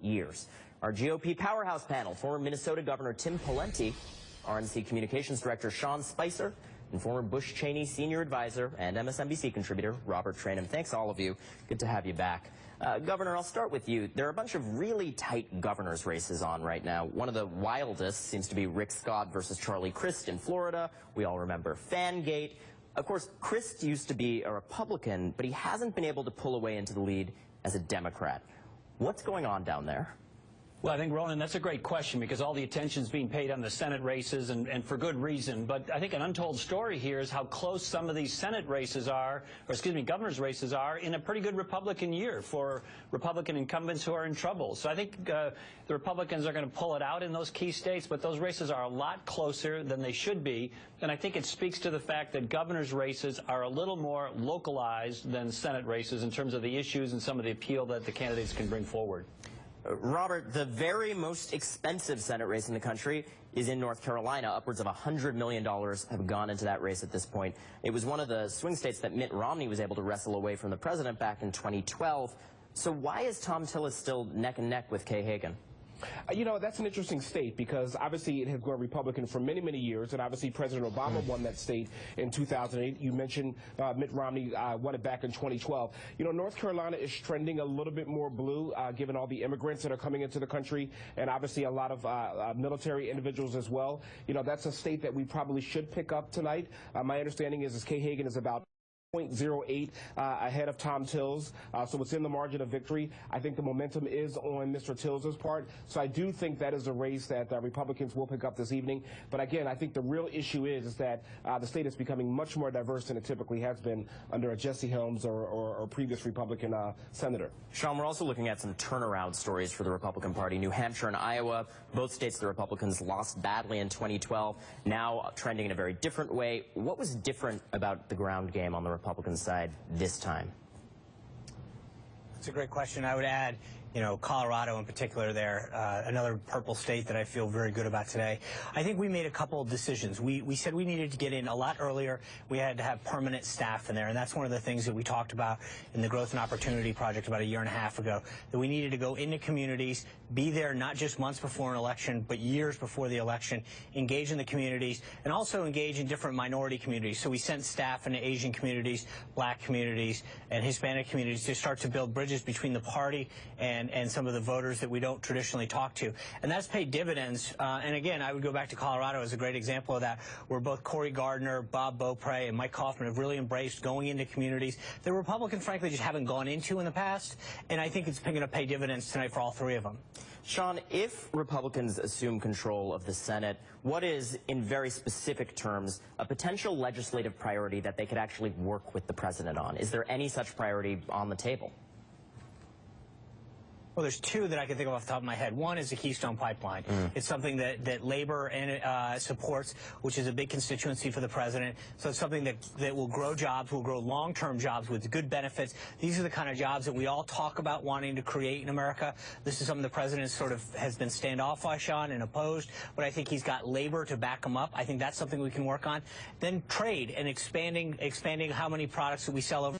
years. Our GOP powerhouse panel, former Minnesota Governor Tim Pawlenty, RNC Communications Director Sean Spicer, and former Bush Cheney senior advisor and MSNBC contributor Robert Traynham. Thanks, all of you. Good to have you back. Governor, I'll start with you. There are a bunch of really tight governor's races on right now. One of the wildest seems to be Rick Scott versus Charlie Crist in Florida. We all remember Fangate. Of course, Crist used to be a Republican, but he hasn't been able to pull away into the lead as a Democrat. What's going on down there? Well, I think, Ronan, that's a great question because all the attention is being paid on the Senate races and for good reason. But I think an untold story here is how close some of these Senate races are, or excuse me, governor's races are in a pretty good Republican year for Republican incumbents who are in trouble. So I think the Republicans are going to pull it out in those key states, but those races are a lot closer than they should be. And I think it speaks to the fact that governor's races are a little more localized than Senate races in terms of the issues and some of the appeal that the candidates can bring forward. Robert, the very most expensive Senate race in the country is in North Carolina. Upwards of $100 million have gone into that race at this point. It was one of the swing states that Mitt Romney was able to wrestle away from the president back in 2012. So why is Thom Tillis still neck and neck with Kay Hagan? You know, that's an interesting state because obviously it has gone Republican for many, many years, and obviously President Obama won that state in 2008. You mentioned Mitt Romney won it back in 2012. You know, North Carolina is trending a little bit more blue given all the immigrants that are coming into the country and obviously a lot of military individuals as well. You know, that's a state that we probably should pick up tonight. My understanding is Kay Hagan is about 0.08 ahead of Thom Tillis, so it's in the margin of victory. I think the momentum is on Mr. Tillis' part, so I do think that is a race that Republicans will pick up this evening. But again, I think the real issue is that the state is becoming much more diverse than it typically has been under a Jesse Helms or previous Republican senator. Sean, we're also looking at some turnaround stories for the Republican Party. New Hampshire and Iowa, both states the Republicans lost badly in 2012, now trending in a very different way. What was different about the ground game on the Republican side this time? It's a great question. I would add, you know, Colorado in particular there, another purple state that I feel very good about today. I think we made a couple of decisions. We said we needed to get in a lot earlier. We had to have permanent staff in there, and that's one of the things that we talked about in the Growth and Opportunity Project about a year and a half ago, that we needed to go into communities, be there not just months before an election, but years before the election, engage in the communities, and also engage in different minority communities. So we sent staff into Asian communities, black communities, and Hispanic communities to start to build bridges between the party and some of the voters that we don't traditionally talk to. And that's paid dividends. And again, I would go back to Colorado as a great example of that, where both Cory Gardner, Bob Beaupre, and Mike Kaufman have really embraced going into communities that Republicans, frankly, just haven't gone into in the past. And I think it's going to pay dividends tonight for all three of them. Sean, if Republicans assume control of the Senate, what is, in very specific terms, a potential legislative priority that they could actually work with the president on? Is there any such priority on the table? Well, there's two that I can think of off the top of my head. One is the Keystone Pipeline. It's something that labor supports, which is a big constituency for the president. So it's something that will grow jobs, will grow long-term jobs with good benefits. These are the kind of jobs that we all talk about wanting to create in America. This is something the president sort of has been standoffish on and opposed, but I think he's got labor to back him up. I think that's something we can work on. Then trade and expanding how many products that we sell over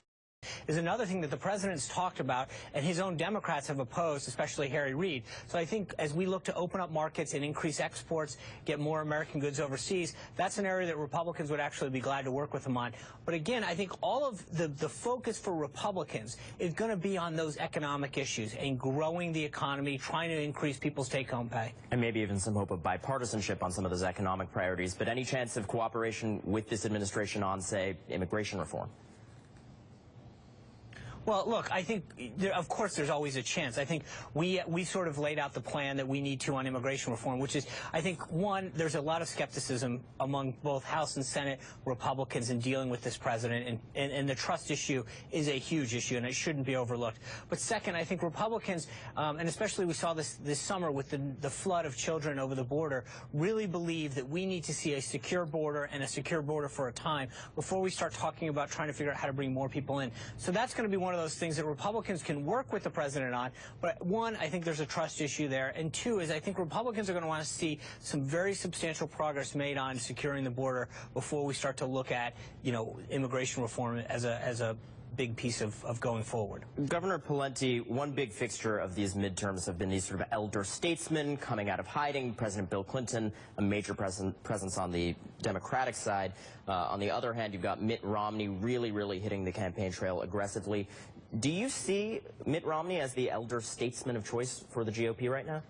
is another thing that the president's talked about, and his own Democrats have opposed, especially Harry Reid. So I think as we look to open up markets and increase exports, get more American goods overseas, that's an area that Republicans would actually be glad to work with him on. But again, I think all of the focus for Republicans is going to be on those economic issues and growing the economy, trying to increase people's take-home pay. And maybe even some hope of bipartisanship on some of those economic priorities. But any chance of cooperation with this administration on, say, immigration reform? Well, look, I think, of course, there's always a chance. I think we sort of laid out the plan that we need to on immigration reform, which is, I think, one, there's a lot of skepticism among both House and Senate Republicans in dealing with this president, and the trust issue is a huge issue, and it shouldn't be overlooked. But second, I think Republicans, and especially we saw this summer with the flood of children over the border, really believe that we need to see a secure border and a secure border for a time before we start talking about trying to figure out how to bring more people in. So that's going to be one of those things that Republicans can work with the president on. But one, I think there's a trust issue there. And two is I think Republicans are going to want to see some very substantial progress made on securing the border before we start to look at, you know, immigration reform as a big piece of going forward. Governor Pawlenty, one big fixture of these midterms have been these sort of elder statesmen coming out of hiding. President Bill Clinton, a major presence on the Democratic side. On the other hand, you've got Mitt Romney really hitting the campaign trail aggressively. Do you see Mitt Romney as the elder statesman of choice for the GOP right now?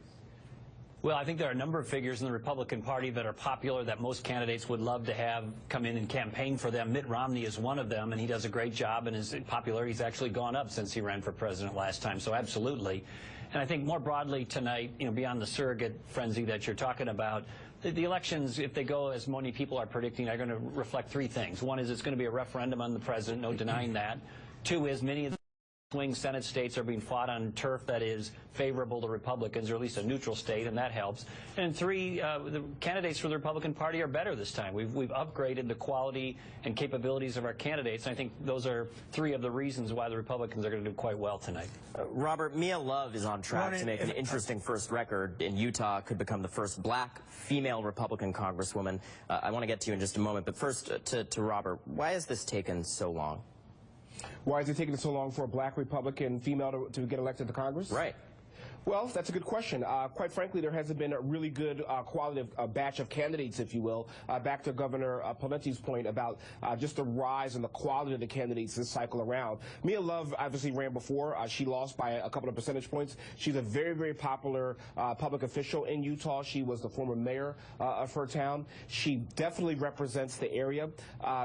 Well, I think there are a number of figures in the Republican Party that are popular that most candidates would love to have come in and campaign for them. Mitt Romney is one of them, and he does a great job, and his popularity's actually gone up since he ran for president last time, so absolutely. And I think more broadly tonight, beyond the surrogate frenzy that you're talking about, the elections, if they go as many people are predicting, are going to reflect three things. One is it's going to be a referendum on the president, no denying that. Two is many of the swing Senate states are being fought on turf that is favorable to Republicans, or at least a neutral state, and that helps. And three, the candidates for the Republican Party are better this time. We've upgraded the quality and capabilities of our candidates, and I think those are three of the reasons why the Republicans are going to do quite well tonight. Robert, Mia Love is on track to make an interesting first record in Utah, could become the first black female Republican congresswoman. I want to get to you in just a moment, but first to Robert, why has this taken so long? Why is it taking so long for a black Republican female to get elected to Congress? Right. Well, that's a good question. Quite frankly, there hasn't been a really good quality of batch of candidates, if you will. Back to Governor Pawlenty's point about just the rise and the quality of the candidates this cycle around. Mia Love obviously ran before. She lost by a couple of percentage points. She's a very popular public official in Utah. She was the former mayor of her town. She definitely represents the area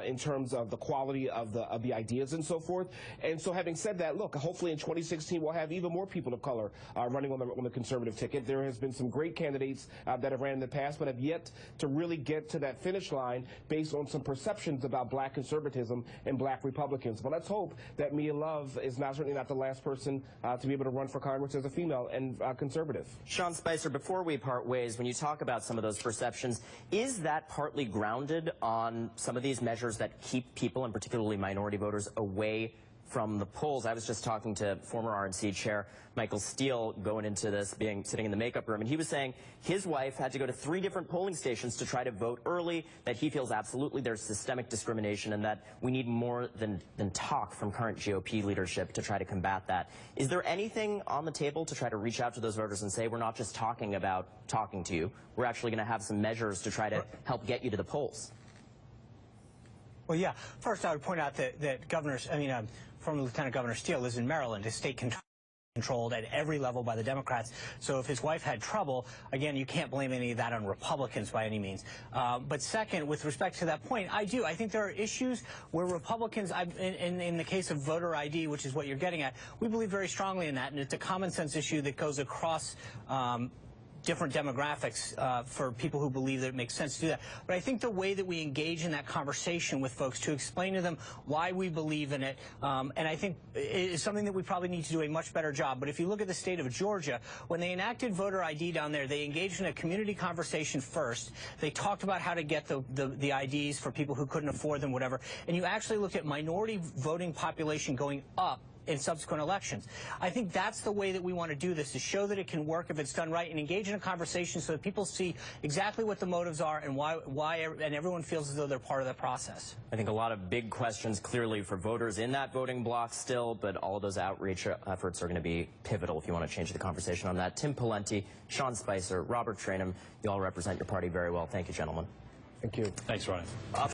in terms of the quality of the ideas and so forth. And so having said that, look, hopefully in 2016 we'll have even more people of color running on the conservative ticket. There has been some great candidates that have ran in the past, but have yet to really get to that finish line based on some perceptions about black conservatism and black Republicans. But let's hope that Mia Love is certainly not the last person to be able to run for Congress as a female and conservative. Sean Spicer, before we part ways, when you talk about some of those perceptions, is that partly grounded on some of these measures that keep people, and particularly minority voters, away from the polls? I was just talking to former RNC chair Michael Steele going into this, sitting in the makeup room, and he was saying his wife had to go to 3 different polling stations to try to vote early, that he feels absolutely there's systemic discrimination and that we need more than talk from current GOP leadership to try to combat that. Is there anything on the table to try to reach out to those voters and say, we're not just talking about talking to you, we're actually going to have some measures to try to help get you to the polls? Well, yeah. First, I would point out that former Lieutenant Governor Steele lives in Maryland, a state controlled at every level by the Democrats. So if his wife had trouble, again, you can't blame any of that on Republicans by any means. But second, with respect to that point, I think there are issues where Republicans, in the case of voter ID, which is what you're getting at, we believe very strongly in that, and it's a common sense issue that goes across different demographics for people who believe that it makes sense to do that. But I think the way that we engage in that conversation with folks to explain to them why we believe in it, and I think is something that we probably need to do a much better job. But if you look at the state of Georgia, when they enacted voter ID down there, they engaged in a community conversation first. They talked about how to get the IDs for people who couldn't afford them, whatever. And you actually looked at minority voting population going up in subsequent elections. I think that's the way that we want to do this, to show that it can work if it's done right, and engage in a conversation so that people see exactly what the motives are and why and everyone feels as though they're part of the process. I think a lot of big questions clearly for voters in that voting block still, but all of those outreach efforts are going to be pivotal if you want to change the conversation on that. Tim Pawlenty, Sean Spicer, Robert Trainum, you all represent your party very well. Thank you, gentlemen. Thank you. Thanks, Ronan.